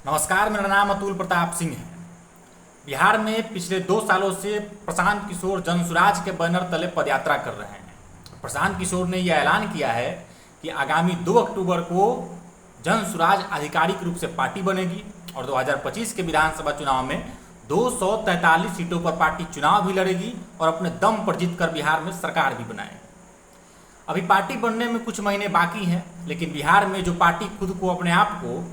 नमस्कार, मेरा नाम अतुल प्रताप सिंह है। बिहार में पिछले 2 सालों से प्रशांत किशोर जनसुराज के बैनर तले पदयात्रा कर रहे हैं। प्रशांत किशोर ने यह ऐलान किया है कि आगामी 2 अक्टूबर को जनसुराज आधिकारिक रूप से पार्टी बनेगी और 2025 के विधानसभा चुनाव में 243 सीटों पर पार्टी चुनाव भी लड़ेगी और अपने दम पर जीतकर बिहार में सरकार भी बनाएगी। अभी पार्टी बनने में कुछ महीने बाकी हैं, लेकिन बिहार में जो पार्टी खुद को अपने आप को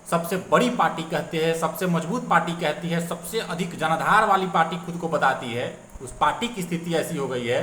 सबसे बड़ी पार्टी कहते हैं, सबसे मजबूत पार्टी कहती है, सबसे अधिक जनाधार वाली पार्टी खुद को बताती है, उस पार्टी की स्थिति ऐसी हो गई है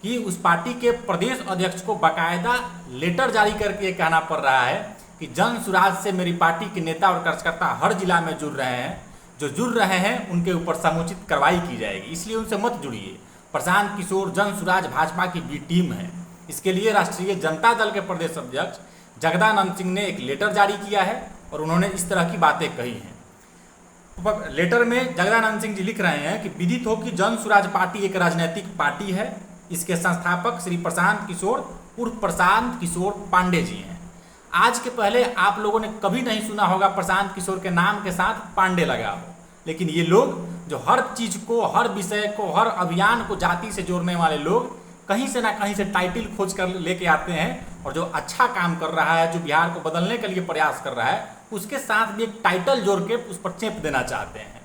कि उस पार्टी के प्रदेश अध्यक्ष को बाकायदा लेटर जारी करके कहना पड़ रहा है कि जनसुराज से मेरी पार्टी के नेता और कार्यकर्ता हर जिला में जुड़ रहे हैं, जो जुड़ रहे हैं उनके ऊपर समुचित कार्रवाई की जाएगी, इसलिए उनसे मत जुड़िए। प्रशांत किशोर जनसुराज भाजपा की बी टीम है। इसके लिए राष्ट्रीय जनता दल के प्रदेश अध्यक्ष जगदानंद सिंह ने एक लेटर जारी किया है और उन्होंने इस तरह की बातें कही हैं। लेटर में जगदानंद सिंह जी लिख रहे हैं कि विदित हो कि जनसुराज पार्टी एक राजनीतिक पार्टी है। इसके संस्थापक श्री प्रशांत किशोर उर्फ प्रशांत किशोर पांडे जी हैं। आज के पहले आप लोगों ने कभी नहीं सुना होगा प्रशांत किशोर के नाम के साथ पांडे लगा हो, लेकिन ये लोग जो हर चीज को, हर विषय को, हर अभियान को जाति से जोड़ने वाले लोग कहीं से ना कहीं से टाइटल खोज कर लेके आते हैं और जो अच्छा काम कर रहा है, जो बिहार को बदलने के लिए प्रयास कर रहा है, उसके साथ भी एक टाइटल जोड़ के उस पर चेप देना चाहते हैं।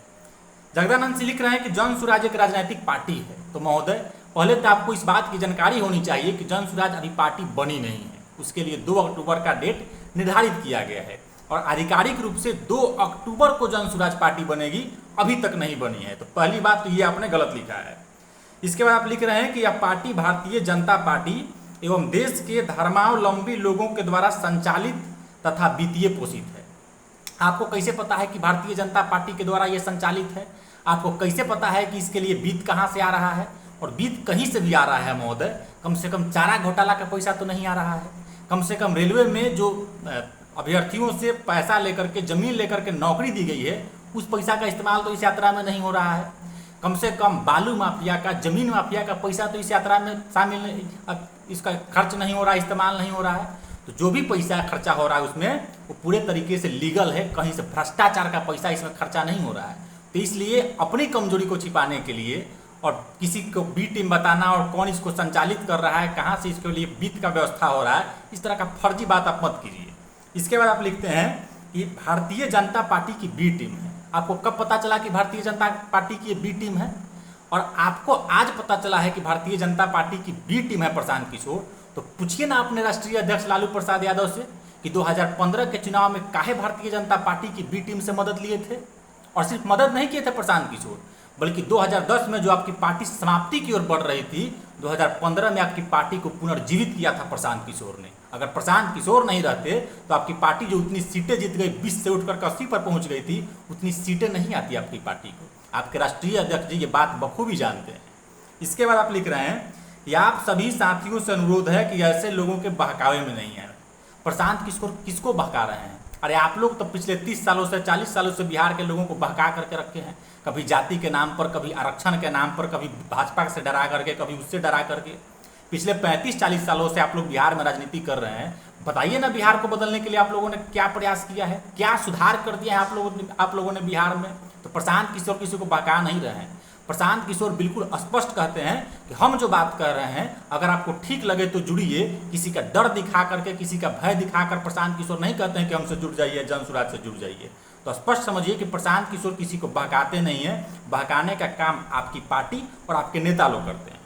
जगदानंद सिंह लिख रहे हैं कि जनसुराज एक राजनीतिक पार्टी है। तो महोदय, पहले तो आपको इस बात की जानकारी होनी चाहिए कि जनसुराज अभी पार्टी बनी नहीं है। उसके लिए 2 अक्टूबर का डेट निर्धारित किया गया है और आधिकारिक रूप से 2 अक्टूबर को जनसुराज पार्टी बनेगी, अभी तक नहीं बनी है। तो पहली बात तो ये आपने गलत लिखा है। इसके बाद आप लिख रहे हैं कि यह पार्टी भारतीय जनता पार्टी एवं देश के धर्मावलंबी लोगों के द्वारा संचालित तथा वित्तीय पोषित है। आपको कैसे पता है कि भारतीय जनता पार्टी के द्वारा यह संचालित है? आपको कैसे पता है कि इसके लिए वित्त कहाँ से आ रहा है? और वित्त कहीं से भी आ रहा है महोदय, कम से कम चारा घोटाला का पैसा तो नहीं आ रहा है। कम से कम रेलवे में जो अभ्यर्थियों से पैसा लेकर के, जमीन लेकर के नौकरी दी गई है, उस पैसा का इस्तेमाल तो इस यात्रा में नहीं हो रहा है। कम से कम बालू माफिया का, जमीन माफिया का पैसा तो इस यात्रा में शामिल नहीं, इसका खर्च नहीं हो रहा है, इस्तेमाल नहीं हो रहा है। तो जो भी पैसा खर्चा हो रहा है उसमें वो पूरे तरीके से लीगल है, कहीं से भ्रष्टाचार का पैसा इसमें खर्चा नहीं हो रहा है। तो इसलिए अपनी कमजोरी को छिपाने के लिए और किसी को बी टीम बताना और कौन इसको संचालित कर रहा है, कहाँ से इसके लिए वित्त का व्यवस्था हो रहा है, इस तरह का फर्जी बात आप मत कीजिए। इसके बाद आप लिखते हैं कि भारतीय जनता पार्टी की बी टीम है। आपको कब पता चला कि भारतीय जनता पार्टी की बी टीम है? और आपको आज पता चला है कि भारतीय जनता पार्टी की बी टीम है प्रशांत किशोर, तो पूछिए ना अपने राष्ट्रीय अध्यक्ष लालू प्रसाद यादव से कि 2015 के चुनाव में काहे भारतीय जनता पार्टी की बी टीम से मदद लिए थे। और सिर्फ मदद नहीं किए थे प्रशांत किशोर, बल्कि 2010 में जो आपकी पार्टी समाप्ति की ओर बढ़ रही थी, 2015 में आपकी पार्टी को पुनर्जीवित किया था प्रशांत किशोर ने। अगर प्रशांत किशोर नहीं रहते तो आपकी पार्टी जो उतनी सीटें जीत गई, 20 से उठकर 80 पर पहुंच गई थी, उतनी सीटें नहीं आती आपकी पार्टी को। आपके राष्ट्रीय अध्यक्ष जी ये बात बखूबी जानते हैं। इसके बाद आप लिख रहे हैं कि आप सभी साथियों से अनुरोध है कि ऐसे लोगों के बहकावे में नहीं है। प्रशांत किशोर किसको बहका रहे हैं? अरे आप लोग तो पिछले 30 सालों से, 40 सालों से बिहार के लोगों को बहका करके रखे हैं। कभी जाति के नाम पर, कभी आरक्षण के नाम पर, कभी भाजपा से डरा करके, कभी उससे डरा करके। पिछले 35-40 सालों से आप लोग बिहार में राजनीति कर रहे हैं। बताइए ना, बिहार को बदलने के लिए आप लोगों ने क्या प्रयास किया है, क्या सुधार कर दिया है आप लोगों ने बिहार में? तो प्रशांत किशोर किसी को बहका नहीं रहे हैं। प्रशांत किशोर बिल्कुल स्पष्ट कहते हैं कि हम जो बात कर रहे हैं, अगर आपको ठीक लगे तो जुड़िए। किसी का डर दिखा करके, किसी का भय दिखाकर प्रशांत किशोर नहीं कहते हैं कि हमसे जुड़ जाइए, जनसुराज से जुड़ जाइए। तो स्पष्ट समझिए कि प्रशांत किशोर किसी को बहकाते नहीं है। बहकाने का काम आपकी पार्टी और आपके नेता लोग करते हैं।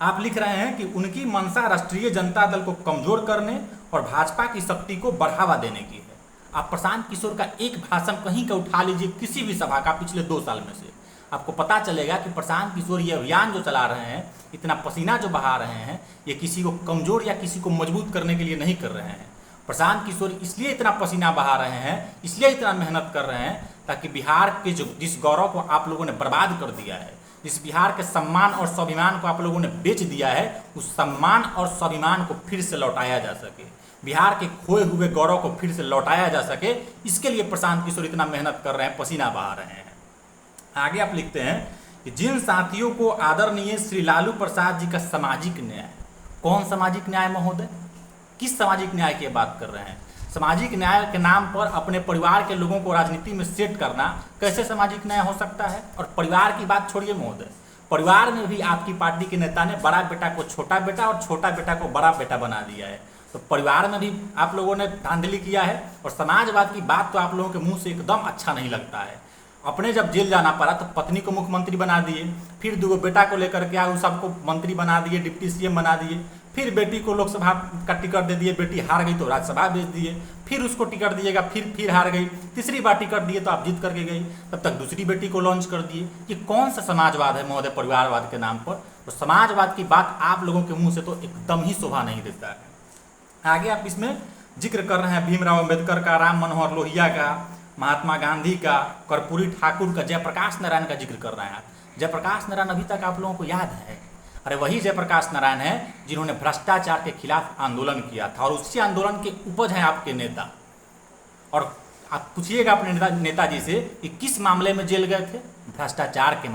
आप लिख रहे हैं कि उनकी मंशा राष्ट्रीय जनता दल को कमजोर करने और भाजपा की शक्ति को बढ़ावा देने की है। आप प्रशांत किशोर का एक भाषण कहीं का उठा लीजिए, किसी भी सभा का पिछले 2 साल में से, आपको पता चलेगा कि प्रशांत किशोर ये अभियान जो चला रहे हैं, इतना पसीना जो बहा रहे हैं, ये किसी को कमजोर या किसी को मजबूत करने के लिए नहीं कर रहे हैं। प्रशांत किशोर इसलिए इतना पसीना बहा रहे हैं, इसलिए इतना मेहनत कर रहे हैं, ताकि बिहार के जिस गौरव को आप लोगों ने बर्बाद कर दिया है, जिस बिहार के सम्मान और स्वाभिमान को आप लोगों ने बेच दिया है, उस सम्मान और स्वाभिमान को फिर से लौटाया जा सके, बिहार के खोए हुए गौरव को फिर से लौटाया जा सके। इसके लिए प्रशांत किशोर इतना मेहनत कर रहे हैं, पसीना बहा रहे हैं। आगे आप लिखते हैं कि जिन साथियों को आदरणीय श्री लालू प्रसाद जी का सामाजिक न्याय, कौन सामाजिक न्याय महोदय? किस सामाजिक न्याय की बात कर रहे हैं? सामाजिक न्याय के नाम पर अपने परिवार के लोगों को राजनीति में सेट करना कैसे सामाजिक न्याय हो सकता है? और परिवार की बात छोड़िए महोदय, परिवार में भी आपकी पार्टी के नेता ने बड़ा बेटा को छोटा बेटा और छोटा बेटा को बड़ा बेटा बना दिया है। तो परिवार में भी आप लोगों ने धांधली किया है। और समाजवाद की बात तो आप लोगों के मुंह से एकदम अच्छा नहीं लगता है। अपने जब जेल जाना पड़ा तो पत्नी को मुख्यमंत्री बना दिए, फिर 2 बेटा को लेकर के आए, सबको मंत्री बना दिए, डिप्टी सीएम बना दिए, फिर बेटी को लोकसभा का टिकट दे दिए, बेटी हार गई तो राज्यसभा भेज दिए, फिर उसको टिकट दिएगा, फिर हार गई, तीसरी बार टिकट दिए तो आप जीत करके गई, तब तक दूसरी बेटी को लॉन्च कर दिए। ये कौन सा समाजवाद है महोदय परिवारवाद के नाम पर? तो समाजवाद की बात आप लोगों के मुंह से तो एकदम ही शोभा नहीं देता है। आगे आप इसमें जिक्र कर रहे हैं भीमराव अम्बेडकर का, राम मनोहर लोहिया का, महात्मा गांधी का, कर्पूरी ठाकुर का, जयप्रकाश नारायण का जिक्र कर रहे हैं आप। जयप्रकाश नारायण अभी तक आप लोगों को याद है? अरे वही जयप्रकाश नारायण है जिन्होंने भ्रष्टाचार के खिलाफ आंदोलन किया था और उसी आंदोलन के उपज हैं आपके नेता। और आप पूछिएगा अपने नेताजी से कि किस मामले में जेल गए थे? भ्रष्टाचार के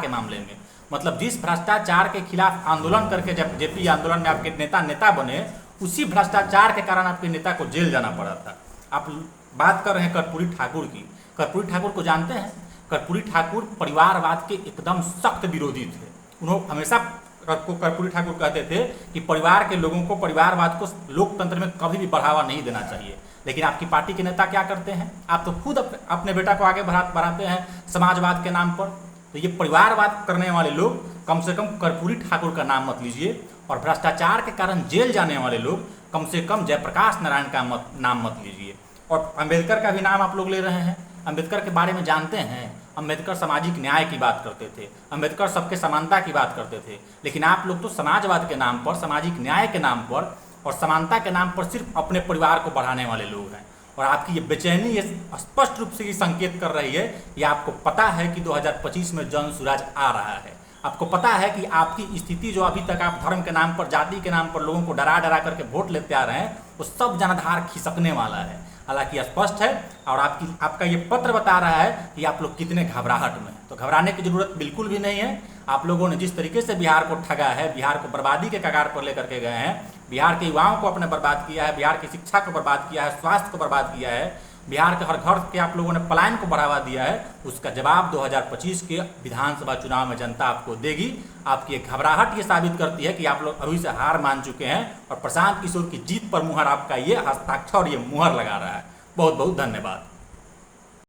मामले में। मतलब जिस भ्रष्टाचार के खिलाफ आंदोलन करके जब जेपी आंदोलन में आपके नेता बने, उसी भ्रष्टाचार के कारण आपके नेता को जेल जाना पड़ा था। आप बात कर रहे हैं कर्पूरी ठाकुर की। कर्पूरी ठाकुर को जानते हैं? कर्पूरी ठाकुर परिवारवाद के एकदम सख्त विरोधी थे। उन्होंने हमेशा कर्पूरी ठाकुर कहते थे कि परिवार के लोगों को, परिवारवाद को लोकतंत्र में कभी भी बढ़ावा नहीं देना चाहिए। लेकिन आपकी पार्टी के नेता क्या करते हैं? आप तो खुद अपने बेटा को आगे बढ़ाते हैं समाजवाद के नाम पर। तो ये परिवारवाद करने वाले लोग, कम से कम कर्पूरी ठाकुर का नाम मत लीजिए। और भ्रष्टाचार के कारण जेल जाने वाले लोग, कम से कम जयप्रकाश नारायण का नाम मत लीजिए। और अम्बेडकर का भी नाम आप लोग ले रहे हैं। अम्बेडकर के बारे में जानते हैं? अम्बेडकर सामाजिक न्याय की बात करते थे, अम्बेडकर सबके समानता की बात करते थे। लेकिन आप लोग तो समाजवाद के नाम पर, सामाजिक न्याय के नाम पर और समानता के नाम पर सिर्फ अपने परिवार को बढ़ाने वाले लोग हैं। और आपकी ये बेचैनी ये स्पष्ट रूप से ये संकेत कर रही है कि आपको पता है कि 2025 में जन सुराज आ रहा है। आपको पता है कि आपकी स्थिति जो अभी तक आप धर्म के नाम पर, जाति के नाम पर लोगों को डरा करके वोट लेते आ रहे हैं, वो सब जनाधार खिसकने वाला है। हालांकि स्पष्ट है और आपका ये पत्र बता रहा है कि आप लोग कितने घबराहट में। तो घबराने की जरूरत बिल्कुल भी नहीं है। आप लोगों ने जिस तरीके से बिहार को ठगा है, बिहार को बर्बादी के कगार पर लेकर के गए हैं, बिहार के युवाओं को आपने बर्बाद किया है, बिहार की शिक्षा को बर्बाद किया है, स्वास्थ्य को बर्बाद किया है, बिहार के हर घर के आप लोगों ने पलायन को बढ़ावा दिया है, उसका जवाब 2025 के विधानसभा चुनाव में जनता आपको देगी। आपकी एक घबराहट ये साबित करती है कि आप लोग अभी से हार मान चुके हैं और प्रशांत किशोर की जीत पर मुहर आपका ये हस्ताक्षर, ये मुहर लगा रहा है। बहुत बहुत धन्यवाद।